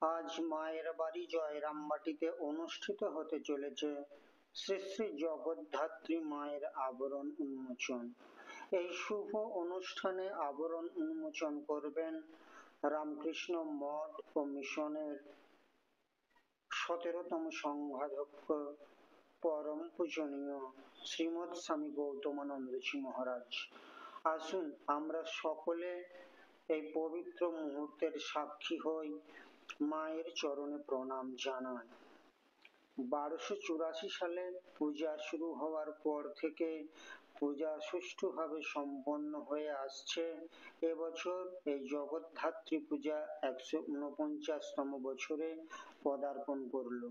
আজ মায়ের বাড়ি জয়রামবাটিতে অনুষ্ঠিত হতে চলেছে শ্রী শ্রী জগদ্ধাত্রী মায়ের আবরণ উন্মোচন। এই শুভ অনুষ্ঠানে আবরণ উন্মোচন করবেন রামকৃষ্ণ মঠ ও মিশনের 17তম সংঘাধ্যক্ষ পরম পূজনীয় শ্রীমৎ স্বামী গৌতমানন্দজি মহারাজ। আসুন আমরা সকলে এই পবিত্র মুহূর্তের সাক্ষী হই, মায়ের চরণে প্রণাম জানাই। 1284 সালে পূজা শুরু হওয়ার পর থেকে পূজা সুষ্ঠুভাবে সম্পন্ন হয়ে আসছে। এবছর এই জগদ্ধাত্রী পূজা 149তম বছরে পদার্পণ করল।